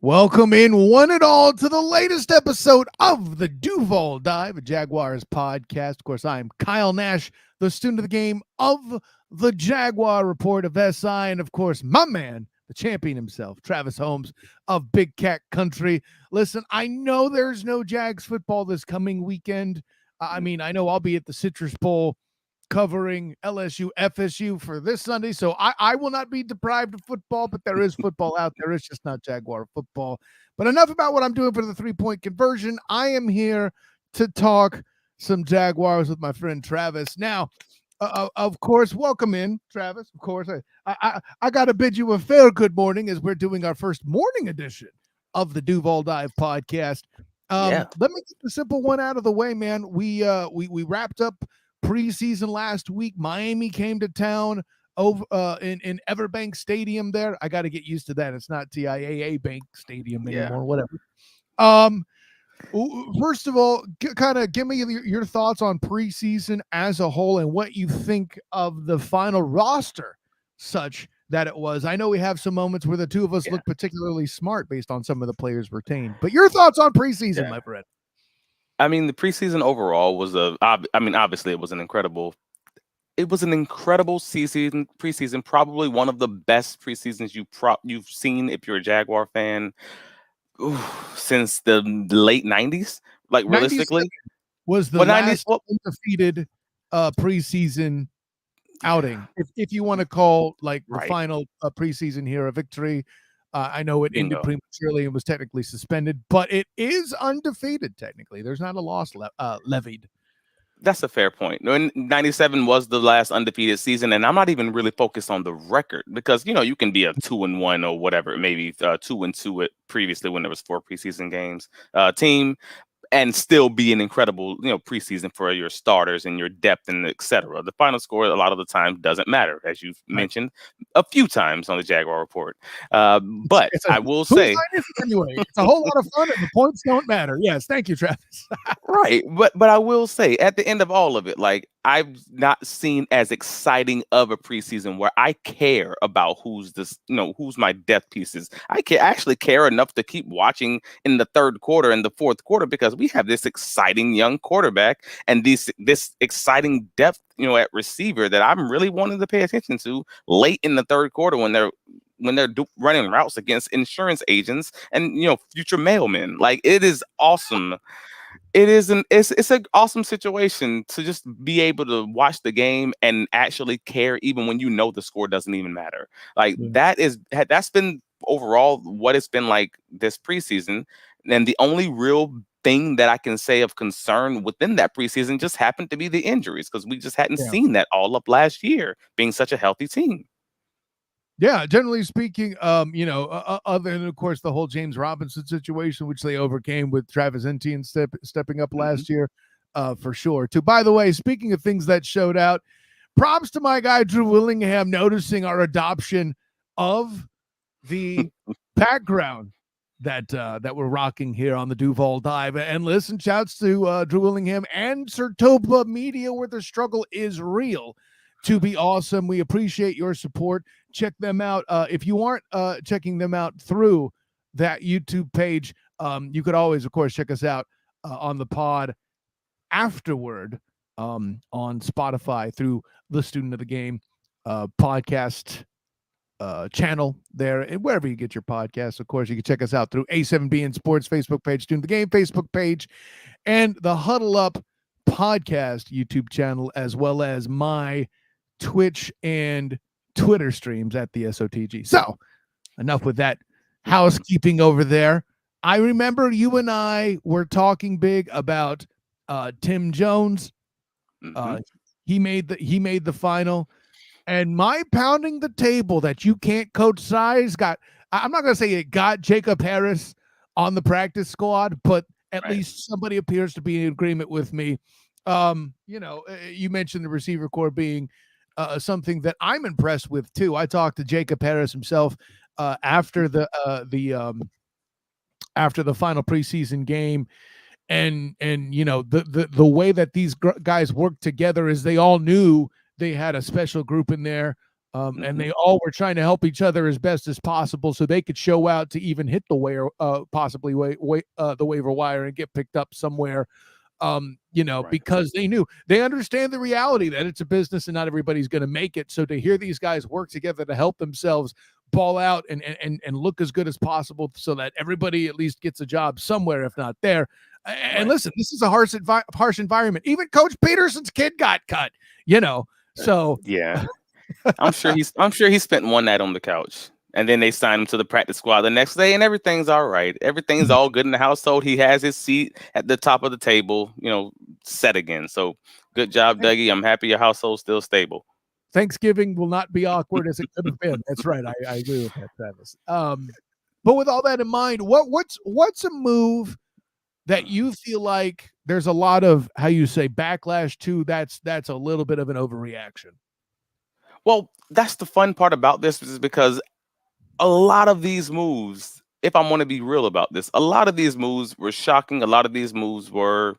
Welcome in one and all to the latest episode of the Duval Dive, a Jaguars podcast. Of course, I am Kyle Nash, the student of the game of the Jaguar Report of SI, and of course, my man, the champion himself, Travis Holmes of Big Cat Country. Listen, I know there's no Jags football this coming weekend. I know I'll be at the Citrus Bowl covering LSU, FSU for this Sunday. So I will not be deprived of football, but there is football out there. It's just not Jaguar football. But enough about what I'm doing for the 3-point conversion. I am here to talk some Jaguars with my friend Travis. Now, of course, welcome in, Travis. Of course, I got to bid you a fair good morning as we're doing our first morning edition of the Duval Dive podcast. Let me get the simple one out of the way, man. We wrapped up preseason last week. Miami came to town over in Everbank Stadium there. I got to get used to that. It's not TIAA Bank Stadium anymore, whatever. First of all, kind of give me your thoughts on preseason as a whole and what you think of the final roster such that it was. I know we have some moments where the two of us look particularly smart based on some of the players retained, but your thoughts on preseason, my friend. I mean, the preseason overall was obviously it was an incredible season, preseason, probably one of the best preseasons you've seen if you're a Jaguar fan since the late 90s. Like realistically, was the last undefeated preseason outing, if you want to call like the final preseason here a victory. I know it ended prematurely and was technically suspended, but it is undefeated technically. There's not a loss levied. That's a fair point. 97 was the last undefeated season, and I'm not even really focused on the record because, you can be a 2-1 or whatever, maybe 2-2 previously when there was 4 preseason games team, and still be an incredible, preseason for your starters and your depth and et cetera. The final score a lot of the time doesn't matter, as you've mentioned a few times on the Jaguar Report. But I will say, anyway, it's a whole lot of fun and the points don't matter. Yes, thank you, Travis. Right, but I will say at the end of all of it, like I've not seen as exciting of a preseason where I care about who's my depth pieces. I actually care enough to keep watching in the third quarter and the fourth quarter because we have this exciting young quarterback and this exciting depth, at receiver that I'm really wanting to pay attention to late in the third quarter when they're running routes against insurance agents and future mailmen. Like it is awesome. It's an awesome situation to just be able to watch the game and actually care even when the score doesn't even matter. Like that's been overall what it's been like this preseason. And the only real thing that I can say of concern within that preseason just happened to be the injuries because we just hadn't seen that all up last year being such a healthy team. Yeah, generally speaking, other than, of course, the whole James Robinson situation, which they overcame with Travis Etienne stepping up last year, for sure. Too. By the way, speaking of things that showed out, props to my guy Drew Willingham noticing our adoption of the background that we're rocking here on the Duval Dive. And listen, shouts to Drew Willingham and Sertoba Media, where the struggle is real. To be awesome. We appreciate your support. Check them out. If you aren't checking them out through that YouTube page, you could always, of course, check us out on the pod afterward on Spotify through the Student of the Game podcast channel there and wherever you get your podcasts. Of course, you can check us out through A7B and Sports Facebook page, Student of the Game Facebook page, and the Huddle Up podcast YouTube channel, as well as my Twitch and Twitter streams at the SOTG. So enough with that housekeeping over there. I remember you and I were talking big about Tim Jones. He made the final, and my pounding the table that you can't coach size I'm not going to say it got Jacob Harris on the practice squad, but at least somebody appears to be in agreement with me. You mentioned the receiver core being something that I'm impressed with too. I talked to Jacob Harris himself after the final preseason game, and the way that these guys worked together is they all knew they had a special group in there And they all were trying to help each other as best as possible so they could show out to even hit the waiver, possibly the waiver wire and get picked up somewhere. Right. Because they understand the reality that it's a business and not everybody's going to make it. So to hear these guys work together to help themselves ball out and look as good as possible so that everybody at least gets a job somewhere, if not there. And listen, this is a harsh environment. Even Coach Peterson's kid got cut, so yeah. I'm sure he spent one night on the couch, and then they signed him to the practice squad the next day, and everything's all right. Everything's all good in the household. He has his seat at the top of the table, set again. So good job, Dougie. I'm happy your household's still stable. Thanksgiving will not be awkward as it could have been. That's right. I agree with that, Travis. But with all that in mind, what's a move that you feel like there's a lot of, how you say, backlash to? That's a little bit of an overreaction. Well, that's the fun part about this, is because a lot of these moves, if I want to be real about this, a lot of these moves were shocking. A lot of these moves were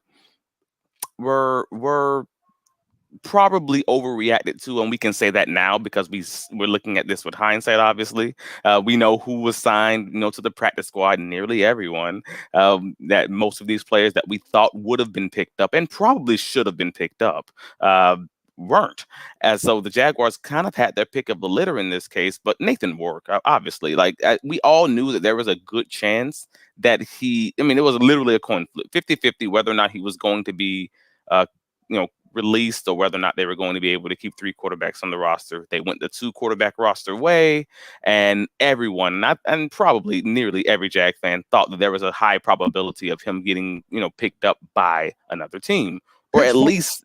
probably overreacted to, and we can say that now because we're looking at this with hindsight. Obviously, we know who was signed, to the practice squad. Nearly everyone. That most of these players that we thought would have been picked up and probably should have been picked up weren't. And so the Jaguars kind of had their pick of the litter in this case. But Nathan Work, obviously, we all knew that there was a good chance that it was literally a coin flip, 50-50, whether or not he was going to be, released, or whether or not they were going to be able to keep 3 quarterbacks on the roster. They went the 2 quarterback roster way, and everyone, and probably nearly every Jag fan, thought that there was a high probability of him getting, picked up by another team, or at least,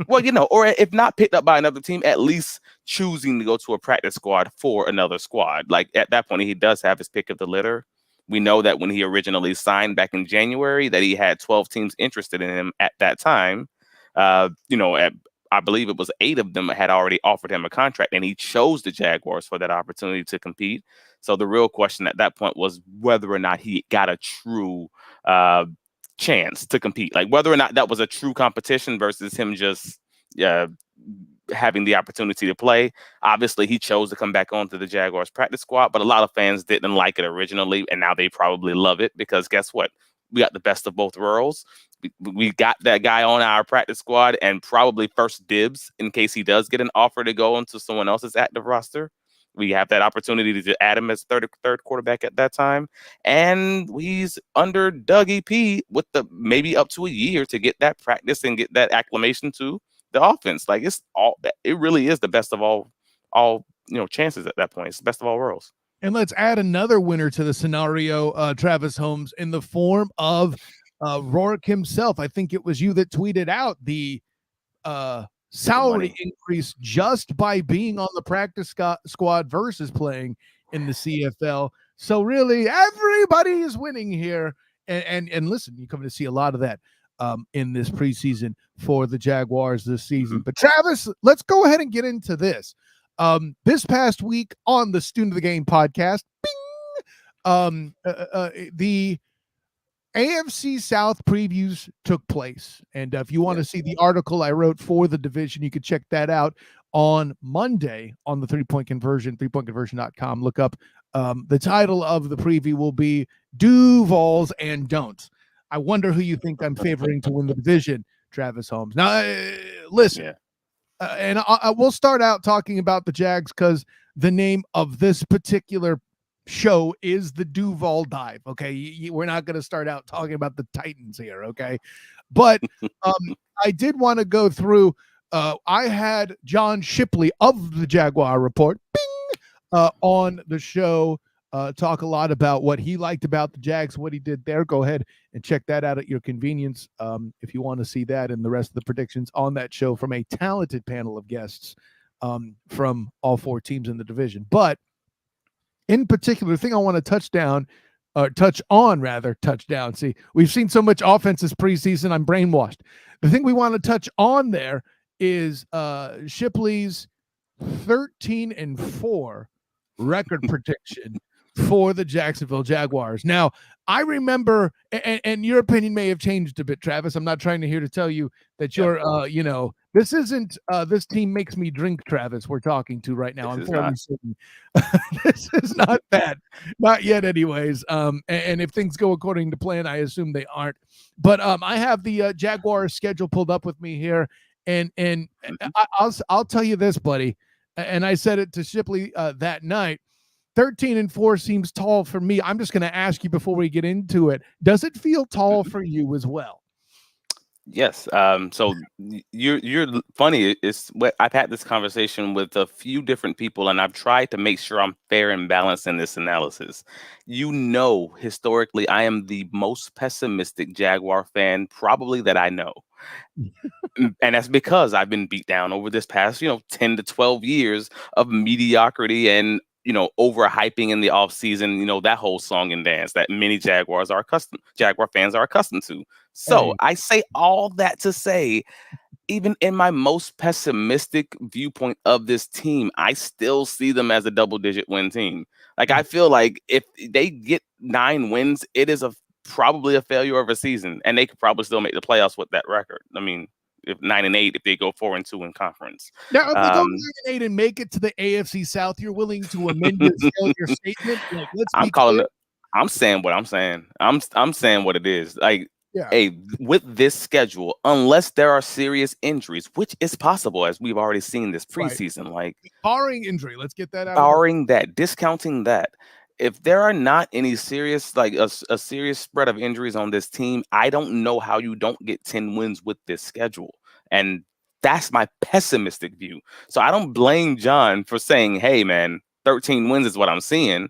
or if not picked up by another team, at least choosing to go to a practice squad for another squad. Like, at that point, he does have his pick of the litter. We know that when he originally signed back in January, that he had 12 teams interested in him at that time. I believe it was 8 of them had already offered him a contract, and he chose the Jaguars for that opportunity to compete. So the real question at that point was whether or not he got a true chance to compete, like whether or not that was a true competition versus him just having the opportunity to play. Obviously, he chose to come back onto the Jaguars practice squad, but a lot of fans didn't like it originally, and now they probably love it because guess what? We got the best of both worlds. We got that guy on our practice squad and probably first dibs in case he does get an offer to go into someone else's active roster. We have that opportunity to add him as third quarterback at that time. And he's under Dougie P with maybe up to a year to get that practice and get that acclimation to the offense. Like, it really is the best of all chances at that point. It's the best of all worlds. And let's add another winner to the scenario, Travis Holmes, in the form of Rourke himself. I think it was you that tweeted out the salary increase just by being on the practice squad versus playing in the CFL. So really, everybody is winning here. And listen, you're coming to see a lot of that in this preseason for the Jaguars this season. But Travis, let's go ahead and get into this. This past week on the Student of the Game podcast, the AFC South previews took place. And if you want to see the article I wrote for the division, you can check that out on Monday on the 3-Point Conversion, 3pointconversion.com. Look up the title of the preview will be Duvals and Don'ts. I wonder who you think I'm favoring to win the division, Travis Holmes. Now, listen. Yeah. And we'll start out talking about the Jags because the name of this particular show is the Duval Dive. Okay, we're not going to start out talking about the Titans here. Okay, but I did want to go through. I had John Shipley of the Jaguar Report on the show. Talk a lot about what he liked about the Jags, what he did there. Go ahead and check that out at your convenience if you want to see that and the rest of the predictions on that show from a talented panel of guests from all 4 teams in the division. But in particular, the thing I want to touch on. See, we've seen so much offense this preseason, I'm brainwashed. The thing we want to touch on there is Shipley's 13-4 record prediction for the Jacksonville Jaguars. Now, I remember, and your opinion may have changed a bit, Travis. I'm not trying to tell you that you're, This isn't this team makes me drink, Travis, we're talking to right now. This I'm is fairly not. certain. This is not that. Not yet, anyways. And if things go according to plan, I assume they aren't. But I have the Jaguar schedule pulled up with me here, and Mhm. I'll tell you this, buddy. And I said it to Shipley that night. 13-4 seems tall for me. I'm just going to ask you before we get into it. Does it feel tall Mhm. for you as well? Yes. So you're funny. It's what I've had this conversation with a few different people, and I've tried to make sure I'm fair and balanced in this analysis. Historically, I am the most pessimistic Jaguar fan probably that I know. And that's because I've been beat down over this past, 10 to 12 years of mediocrity and, overhyping in the offseason, that whole song and dance that many Jaguar fans are accustomed to. So Hey, I say all that to say, even in my most pessimistic viewpoint of this team, I still see them as a double-digit win team. Like, I feel like if they get 9 wins, it is probably a failure of a season, and they could probably still make the playoffs with that record. I mean, if 9-8, if they go 4-2 in conference. now, if they go Um, 9-8 and make it to the AFC South, you're willing to amend your statement? Like, let's I'm be calling clear. it. I'm saying what I'm saying. I'm saying what it is. Like, Yeah, hey, with this schedule, unless there are serious injuries, which is possible, as we've already seen this right. preseason, like Barring injury, let's get that out of the way. barring that, discounting that, if there are not any serious, like a serious spread of injuries on this team, I don't know how you don't get 10 wins with this schedule. And that's my pessimistic view. So I don't blame John for saying, hey, man, 13 wins is what I'm seeing.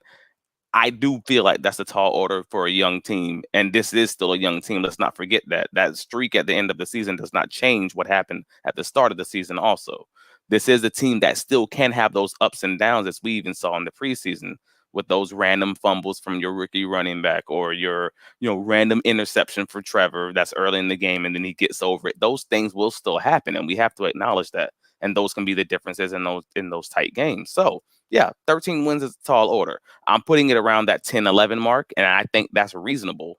I do feel like that's a tall order for a young team, and this is still a young team. Let's not forget that that streak at the end of the season does not change what happened at the start of the season. Also, this is a team that still can have those ups and downs, as we even saw in the preseason with those random fumbles from your rookie running back or your random interception for Trevor that's early in the game and then he gets over it. Those things will still happen, and we have to acknowledge that. And those can be the differences in those tight games. So yeah, 13 wins is a tall order. I'm putting it around that 10-11 mark, and I think that's reasonable.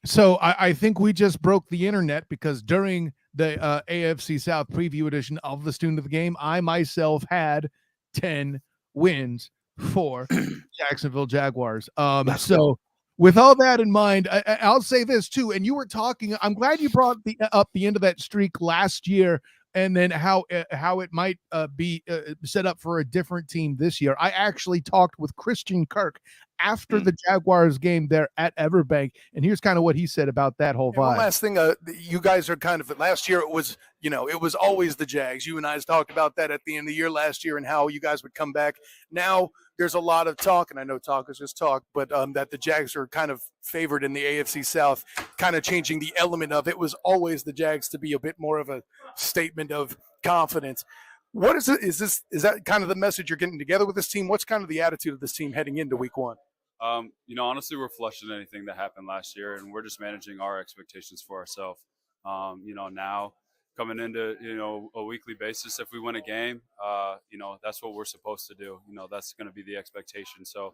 So I think we just broke the internet because during the AFC South preview edition of the Student of the Game, I myself had 10 wins for Jacksonville Jaguars. Let's go. So with all that in mind, I'll say this too. And you were talking. I'm glad you brought up the end of that streak last year, and then how it might be set up for a different team this year. I actually talked with Christian Kirk after Mm. the Jaguars game there at Everbank, and here's kind of what he said about that whole And one vibe. last thing, you guys are kind of last year. It was it was always the Jags. You and I talked about that at the end of the year last year and how you guys would come back. Now there's a lot of talk, and I know talk is just talk, but that the Jags are kind of favored in the AFC South, kind of changing the element of it was always the Jags to be a bit more of a statement of confidence. What is it? Is that kind of the message you're getting together with this team? What's kind of the attitude of this team heading into Week 1? Honestly, we're flushing anything that happened last year, and we're just managing our expectations for ourselves. Now coming into a weekly basis, if we win a game, that's what we're supposed to do. That's going to be the expectation. So,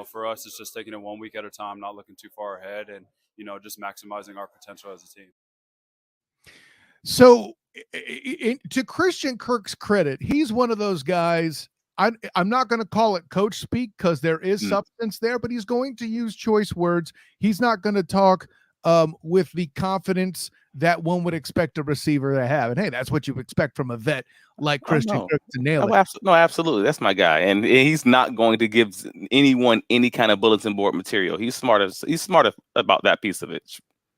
for us, it's just taking it 1 week at a time, not looking too far ahead, and just maximizing our potential as a team. So, to Christian Kirk's credit, he's one of those guys. I'm not going to call it coach speak because there is Mm. substance there, but he's going to use choice words. He's not going to talk with the confidence that one would expect a receiver to have. And hey, that's what you expect from a vet like Oh, Christian no. Kirk to nail Oh, it. no, absolutely. That's my guy, and he's not going to give anyone any kind of bulletin board material. He's smart about that piece of it.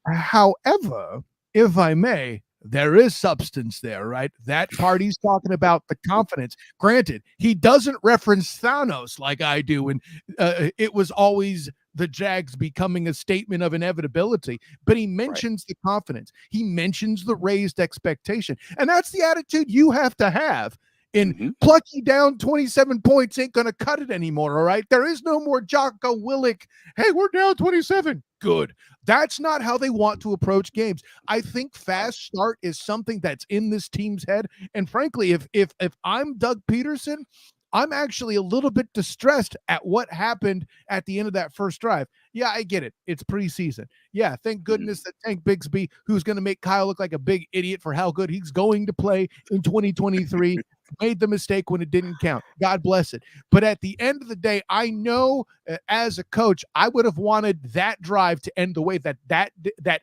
However, if I may, there is substance there, right? That part he's talking about the confidence. Granted, he doesn't reference Thanos like I do, and it was always the Jags becoming a statement of inevitability, but he mentions the confidence. He mentions the raised expectation, and that's the attitude you have to have. In Mhm. plucky down 27 points ain't going to cut it anymore, all right? There is no more Jocko Willick. Hey, we're down 27. Good. That's not how they want to approach games. I think fast start is something that's in this team's head. And frankly, if I'm Doug Peterson, I'm actually a little bit distressed at what happened at the end of that first drive. Yeah, I get it. It's preseason. Yeah, thank goodness that Tank Bigsby, who's going to make Kyle look like a big idiot for how good he's going to play in 2023, made the mistake when it didn't count. God bless it. But at the end of the day, I know as a coach, I would have wanted that drive to end the way that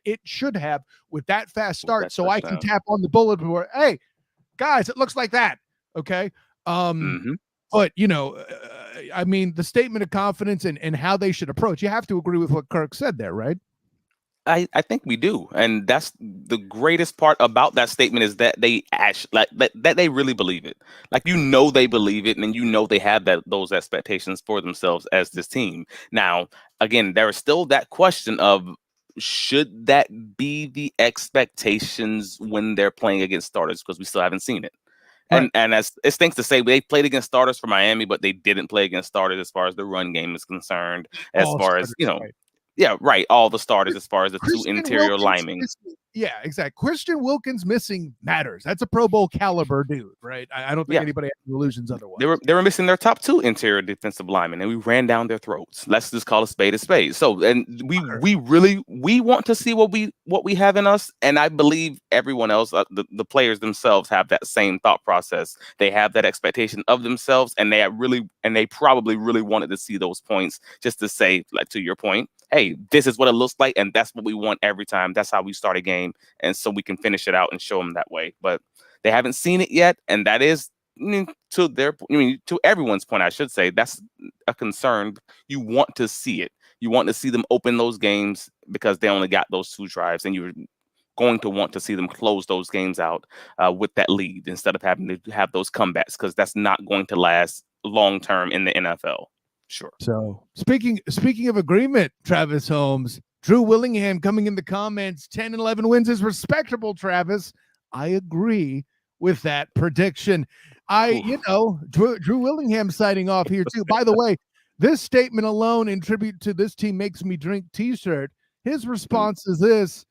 it should have, with that fast start, so I can tap on the bullet board. Hey, guys, it looks like that. Okay. But, I mean, the statement of confidence and how they should approach, you have to agree with what Kirk said there, right? I think we do, and that's the greatest part about that statement, is that they actually that they really believe it. Like, they believe it, and they have those expectations for themselves as this team. Now, again, there is still that question of, should that be the expectations when they're playing against starters, because we still haven't seen it. Right. And as it stinks to say, they played against starters for Miami, but they didn't play against starters as far as the run game is concerned, as far as right. Yeah, right. All the starters, as far as the two Christian interior Wilkins linemen. Yeah, exactly. Christian Wilkins missing matters. That's a Pro Bowl caliber dude, right? I don't think anybody has illusions otherwise. They were missing their top 2 interior defensive linemen, and we ran down their throats. Let's just call a spade a spade. So, and we really want to see what we have in us, and I believe everyone else, the players themselves, have that same thought process. They have that expectation of themselves, and they probably really wanted to see those points, just to say, like, to your point, hey, this is what it looks like, and that's what we want every time. That's how we start a game, and so we can finish it out and show them that way. But they haven't seen it yet, and that is, to everyone's point, I should say, that's a concern. You want to see it. You want to see them open those games, because they only got those 2 drives, and you're going to want to see them close those games out with that lead, instead of having to have those comebacks, because that's not going to last long term in the NFL. Sure. So speaking of agreement, Travis Holmes, Drew Willingham coming in the comments, 10 and 11 wins is respectable, Travis. I agree with that prediction. Drew Willingham signing off here too. By the way, this statement alone, in tribute to "This Team Makes Me Drink" t-shirt, his response is this: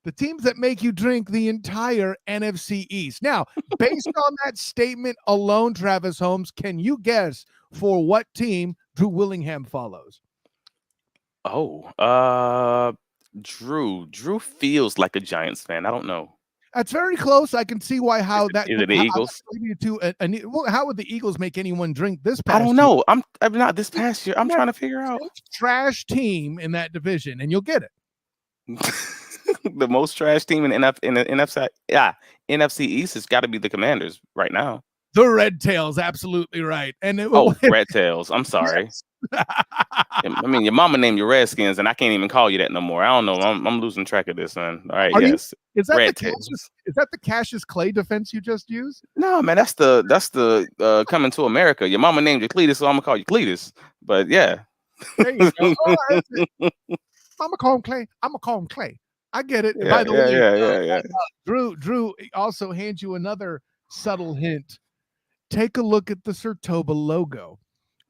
the teams that make you drink the entire NFC East. Now, based on that statement alone, Travis Holmes, can you guess for what team Drew Willingham follows? Drew feels like a Giants fan. I don't know. That's very close. I can see why. Is it the Eagles? How would the Eagles make anyone drink this past I don't know. I'm not this past year. I'm trying to figure out. Trash team in that division, and you'll get it. The most trash team in the NFC. Yeah, NFC East has got to be the Commanders right now. The Red Tails, absolutely right. And Red Tails. I'm sorry. Yes. I mean, your mama named you Redskins, and I can't even call you that no more. I don't know. I'm losing track of this, man. All right, yes. Is that the Cassius Clay defense you just used? No, man. That's the Coming to America. Your mama named you Cletus, so I'm gonna call you Cletus. But yeah. There you go. I'm gonna call him Clay. I get it. By the way, Drew also hands you another subtle hint. Take a look at the Surtoba logo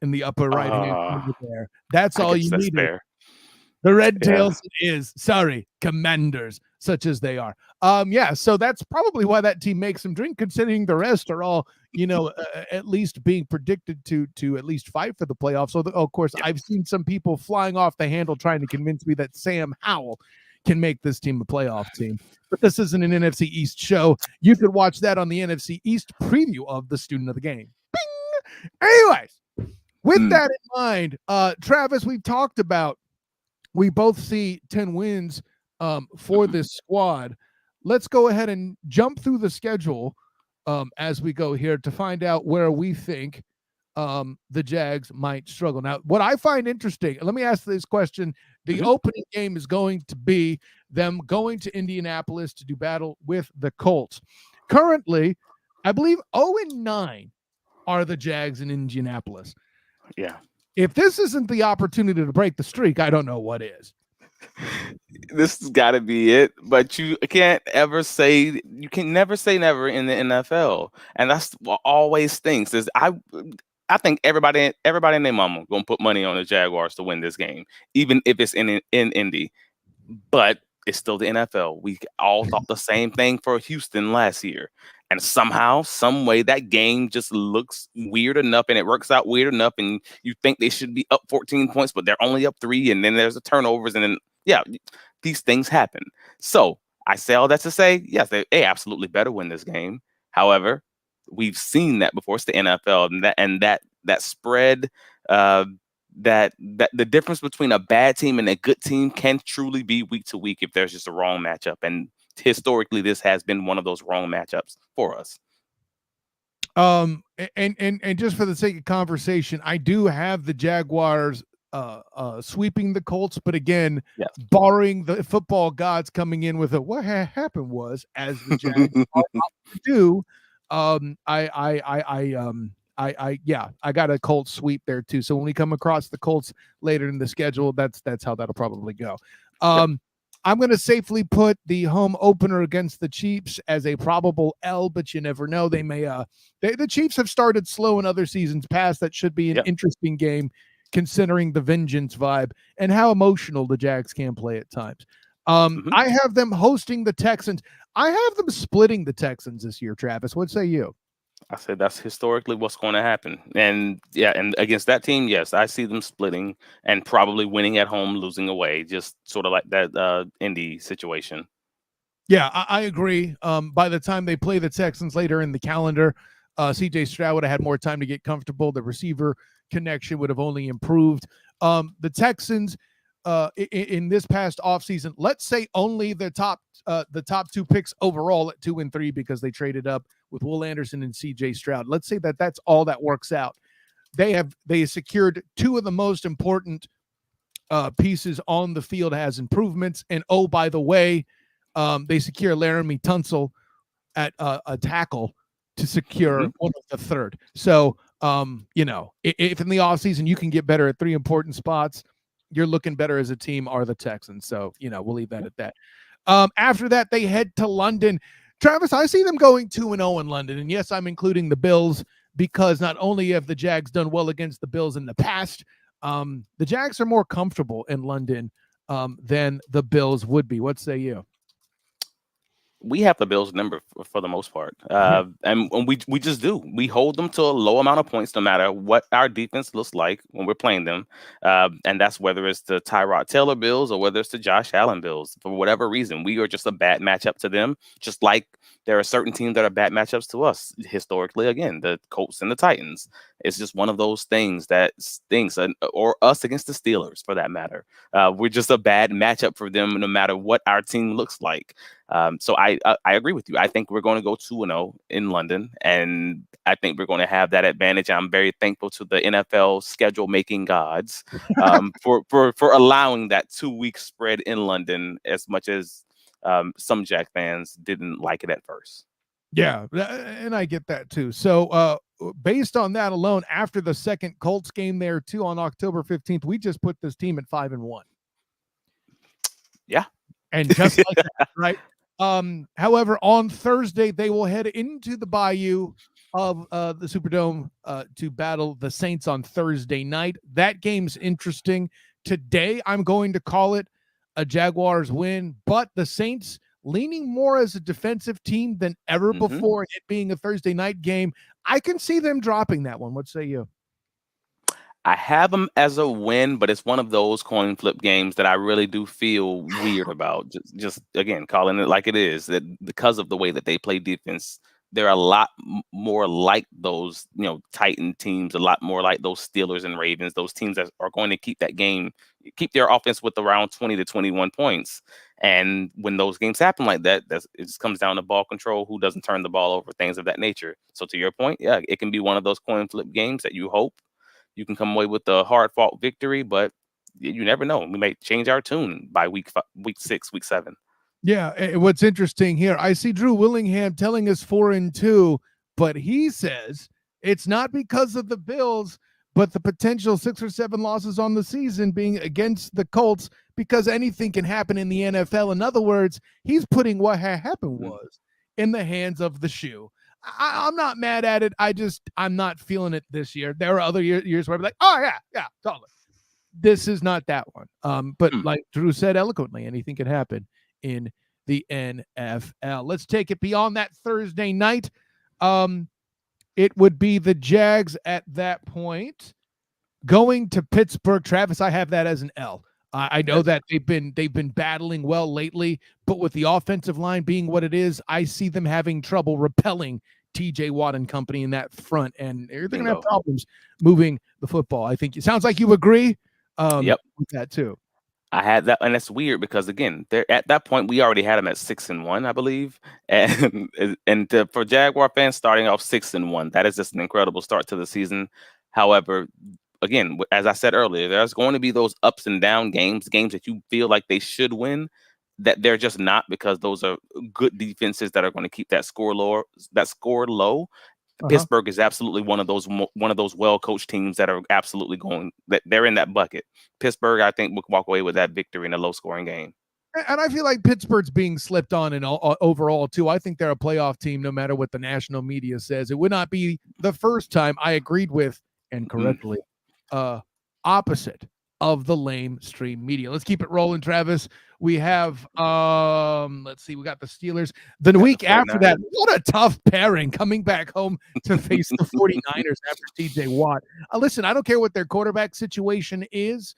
in the upper right hand corner there. That's all you need. The Red Tails is, sorry, Commanders, such as they are. So that's probably why that team makes them drink, considering the rest are all, at least being predicted to at least fight for the playoffs. So, of course, I've seen some people flying off the handle trying to convince me that Sam Howell can make this team a playoff team. But this isn't an NFC East show. You could watch that on the NFC East preview of the Student of the Game. Bing! Anyways, with that in mind, Travis, we've talked about, we both see 10 wins for this squad. Let's go ahead and jump through the schedule as we go here to find out where we think the Jags might struggle. Now, what I find interesting, let me ask this question. The opening game is going to be them going to Indianapolis to do battle with the Colts. Currently, I believe 0-9 are the Jags in Indianapolis. Yeah. If this isn't the opportunity to break the streak, I don't know what is. This has got to be it, but you can never say never in the NFL, and that's what always stinks. Is I think everybody and their mama gonna put money on the Jaguars to win this game, even if it's in Indy. But it's still the NFL. We all thought the same thing for Houston last year, And somehow, some way, that game just looks weird enough, and it works out weird enough, and you think they should be up 14 points, but they're only up 3, and then there's the turnovers, and then these things happen. So I say all that to say, yes, they absolutely better win this game. However, we've seen that before. It's the NFL, and that spread, that the difference between a bad team and a good team can truly be week to week if there's just a wrong matchup. And historically, this has been one of those wrong matchups for us. And just for the sake of conversation, I do have the Jaguars sweeping the Colts, but again, barring the football gods coming in with what happened was, as the Jags do, I got a Colts sweep there too. So when we come across the Colts later in the schedule, that's how that'll probably go. I'm going to safely put the home opener against the Chiefs as a probable L, but you never know. They may the Chiefs have started slow in other seasons past. That should be an interesting game, considering the vengeance vibe and how emotional the Jags can play at times. I have them hosting the Texans. I have them splitting the Texans this year, Travis. What say you? I said that's historically what's going to happen. And and against that team, yes, I see them splitting and probably winning at home, losing away, just sort of like that Indy situation. Yeah, I agree. By the time they play the Texans later in the calendar, CJ Stroud would have had more time to get comfortable. The receiver connection would have only improved. The Texans in this past offseason, let's say only the top 2 picks overall at 2 and 3 because they traded up with Will Anderson and CJ Stroud. Let's say that's all that works out. They secured 2 of the most important pieces on the field as improvements. And oh, by the way, they secure Laramie Tunsil at a tackle to secure one of the third. So, if in the offseason you can get better at 3 important spots, you're looking better as a team are the Texans. So, we'll leave that at that. After that, they head to London. Travis, I see them going 2-0 in London. And yes, I'm including the Bills because not only have the Jags done well against the Bills in the past, the Jags are more comfortable in London than the Bills would be. What say you? We have the Bills number for the most part. And we just do. We hold them to a low amount of points no matter what our defense looks like when we're playing them. And that's whether it's the Tyrod Taylor Bills or whether it's the Josh Allen Bills. For whatever reason, we are just a bad matchup to them, just like there are certain teams that are bad matchups to us historically. Again, the Colts and the Titans. It's just one of those things that stinks, or us against the Steelers for that matter. We're just a bad matchup for them no matter what our team looks like. So I agree with you. I think we're going to go 2-0 in London, and I think we're going to have that advantage. I'm very thankful to the NFL schedule making gods for allowing that 2-week spread in London, as much as some Jack fans didn't like it at first. Yeah, and I get that too. So based on that alone, after the second Colts game there too on October 15th, we just put this team at 5-1. Yeah. And just like that, right? However, on Thursday, they will head into the Bayou of the Superdome to battle the Saints on Thursday night. That game's interesting. Today, I'm going to call it a Jaguars win, but the Saints leaning more as a defensive team than ever before, and it being a Thursday night game. I can see them dropping that one. What say you? I have them as a win, but it's one of those coin flip games that I really do feel weird about. Just again, calling it like it is, that because of the way that they play defense, they're a lot more like those, Titan teams, a lot more like those Steelers and Ravens, those teams that are going to keep their offense with around 20 to 21 points. And when those games happen like that, it just comes down to ball control, who doesn't turn the ball over, things of that nature. So to your point, yeah, it can be one of those coin flip games that you hope you can come away with a hard-fought victory, but you never know. We may change our tune by week 6, week 7. Yeah, what's interesting here, I see Drew Willingham telling us 4-2, but he says it's not because of the Bills, but the potential 6 or 7 losses on the season being against the Colts, because anything can happen in the NFL. In other words, he's putting what happened was in the hands of the shoe. I'm not mad at it. I'm not feeling it this year. There are other years where I'm like, oh yeah, totally. This is not that one. But like Drew said eloquently, anything can happen in the NFL. Let's take it beyond that Thursday night. It would be the Jags at that point going to Pittsburgh. Travis, I have that as an L. I know that they've been battling well lately, but with the offensive line being what it is, I see them having trouble repelling TJ Watt and company in that front, and they're going to have problems moving the football. I think it sounds like you agree with that too. I had that, and that's weird because again, they're at that point we already had them at 6-1, I believe, and for Jaguar fans starting off 6-1, that is just an incredible start to the season. However, again, as I said earlier, there's going to be those ups and down games that you feel like they should win, that they're just not, because those are good defenses that are going to keep that score low. Pittsburgh is absolutely one of those well-coached teams that are absolutely that they're in that bucket. Pittsburgh, I think, will walk away with that victory in a low-scoring game. And I feel like Pittsburgh's being slipped on in overall, too. I think they're a playoff team no matter what the national media says. It would not be the first time I agreed with, and correctly, opposite of the lamestream media. Let's keep it rolling, Travis. We have, let's see, we got the Steelers. The week after that, what a tough pairing coming back home to face the 49ers after TJ Watt. Listen, I don't care what their quarterback situation is.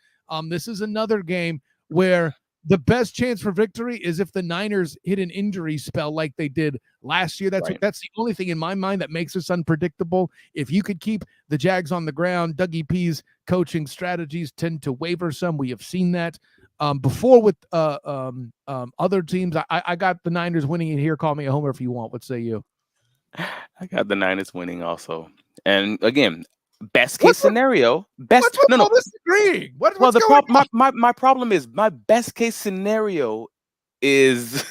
This is another game where the best chance for victory is if the Niners hit an injury spell like they did last year. That's the only thing in my mind that makes this unpredictable. If you could keep the Jags on the ground, Dougie P's coaching strategies tend to waver some. We have seen that before with other teams. I got the Niners winning it here. Call me a homer if you want. What say you? I got the Niners winning also. And again, best case scenario. What's disagreeing? What's going on? My problem is my best case scenario is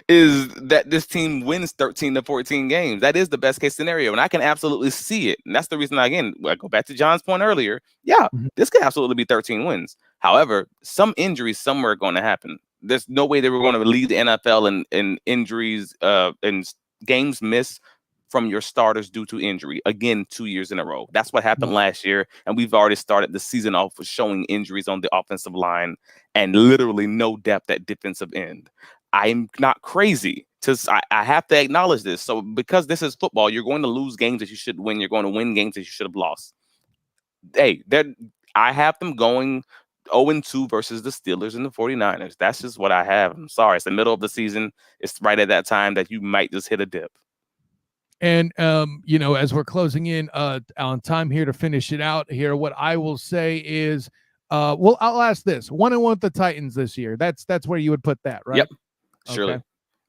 that this team wins 13 to 14 games. That is the best case scenario, and I can absolutely see it. And that's the reason, I go back to John's point earlier. Yeah, this could absolutely be 13 wins. However, some injuries somewhere are going to happen. There's no way they were going to lead the NFL in injuries and games missed from your starters due to injury. Again, 2 years in a row. That's what happened last year. And we've already started the season off with showing injuries on the offensive line and literally no depth at defensive end. I'm not crazy. I have to acknowledge this. So because this is football, you're going to lose games that you should win. You're going to win games that you should have lost. Hey, I have them going 0-2 versus the Steelers and the 49ers. That's just what I have. I'm sorry. It's the middle of the season. It's right at that time that you might just hit a dip. And, as we're closing in on time here to finish it out here, what I will say is, I'll ask this: 1-1 with the Titans this year. That's where you would put that, right? Yep. Surely. Okay.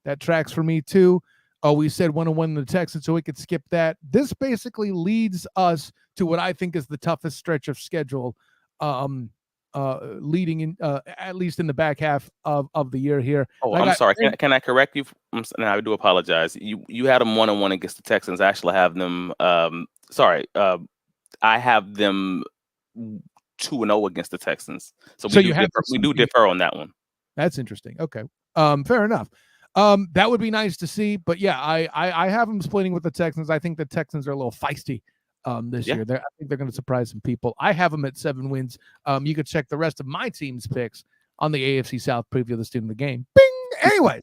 That tracks for me too. We said 1-1 the Texans, so we could skip that. This basically leads us to what I think is the toughest stretch of schedule, leading in at least in the back half of the year here. Oh, I'm sorry. Can I correct you? I do apologize. You had them 1-1 against the Texans. I actually have them. I have them 2-0 against the Texans. So we do differ on that one. That's interesting. Okay. Fair enough. That would be nice to see, but yeah, I have them splitting with the Texans. I think the Texans are a little feisty this year. I think they're going to surprise some people. I have them at 7 wins. You could check the rest of my team's picks on the AFC South preview of the student of the game. Bing! Anyways,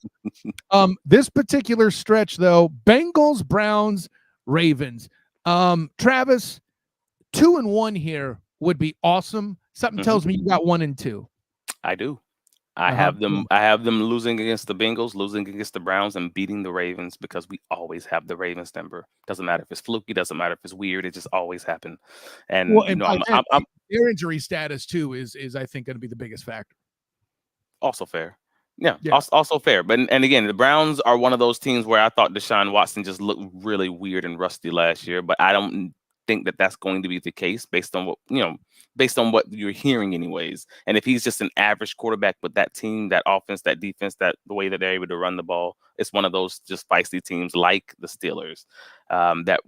this particular stretch, though, Bengals, Browns, Ravens. Travis, 2-1 here would be awesome. Something tells me you got 1-2. I do. I have them losing against the Bengals, losing against the Browns, and beating the Ravens, because we always have the Ravens number. Doesn't matter if it's fluky, doesn't matter if it's weird, it just always happens. And their injury status too is I think going to be the biggest factor. Also fair. Yeah. Also fair. But and again, the Browns are one of those teams where I thought Deshaun Watson just looked really weird and rusty last year, but I don't think that that's going to be the case based on what you're hearing anyways. And if he's just an average quarterback with that team, that offense, that defense, that the way that they're able to run the ball, it's one of those just feisty teams like the Steelers that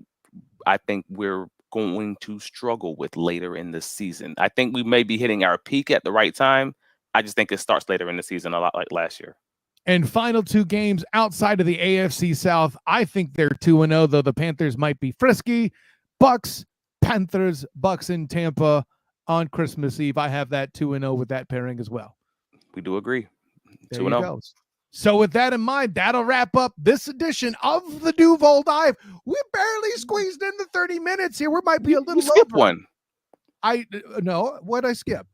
I think we're going to struggle with later in the season. I think we may be hitting our peak at the right time. I just think it starts later in the season, a lot like last year. And final 2 games outside of the AFC South, I think they're 2-0, though the Panthers might be frisky. Bucks, Panthers, Bucks in Tampa on Christmas Eve. I have that 2-0 with that pairing as well. We do agree. There you go. So with that in mind, that'll wrap up this edition of the Duval Dive. We barely squeezed in the 30 minutes here. We might be a little skip over. one. No, what'd I skip?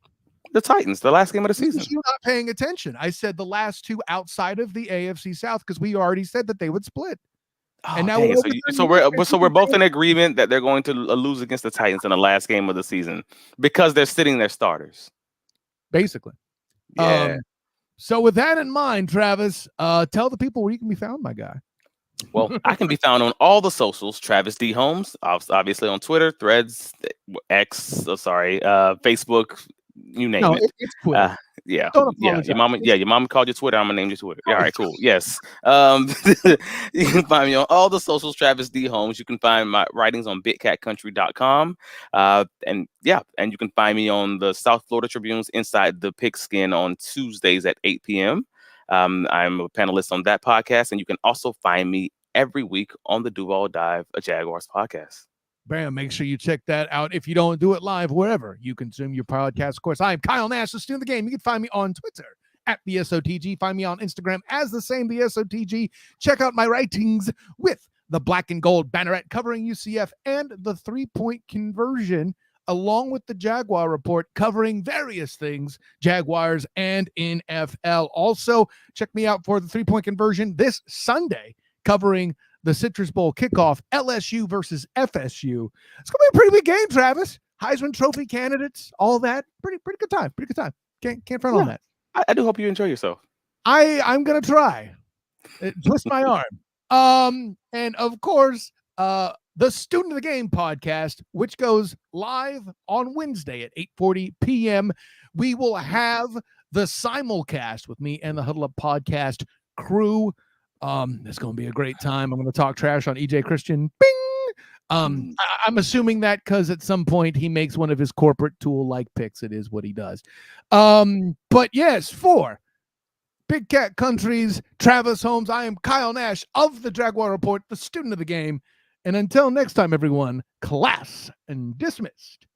The Titans, the last game of the season. You're not paying attention. I said the last two outside of the AFC South because we already said that they would split. Oh, and now dang it. So we're both in agreement that they're going to lose against the Titans in the last game of the season because they're sitting their starters. Basically. Yeah. So with that in mind, Travis, tell the people where you can be found, my guy. Well, I can be found on all the socials. Travis D. Holmes, obviously on Twitter, Threads, Facebook, you name it. It's Twitter. Yeah. Your mom called you Twitter. I'm gonna name you Twitter. All right, cool. Yes. You can find me on all the socials, Travis D. Holmes. You can find my writings on bitcatcountry.com. And you can find me on the South Florida Tribune's Inside the Pigskin on Tuesdays at 8 p.m. I'm a panelist on that podcast, and you can also find me every week on the Duval Dive, a Jaguars podcast. Bam, make sure you check that out if you don't do it live, wherever you consume your podcast. Of course, I am Kyle Nash, the student of the game. You can find me on Twitter at the SOTG. Find me on Instagram as the same, the SOTG. Check out my writings with the Black and Gold Banneret covering UCF and the 3-point conversion, along with the Jaguar report covering various things, Jaguars and NFL. Also, check me out for the 3-point conversion this Sunday, covering the Citrus Bowl kickoff, LSU versus FSU. It's going to be a pretty big game, Travis. Heisman Trophy candidates, all that. Pretty good time. Pretty good time. Can't front on that. I do hope you enjoy yourself. I'm going to try. Twist my arm. And of course, the Student of the Game podcast, which goes live on Wednesday at 8:40 p.m. We will have the simulcast with me and the Huddle Up podcast crew. It's going to be a great time. I'm going to talk trash on EJ Christian. Bing! I'm assuming that because at some point he makes one of his corporate tool-like picks. It is what he does. But yes, for Big Cat Country's Travis Holmes, I am Kyle Nash of the Jaguar Report, the student of the game. And until next time, everyone, class and dismissed.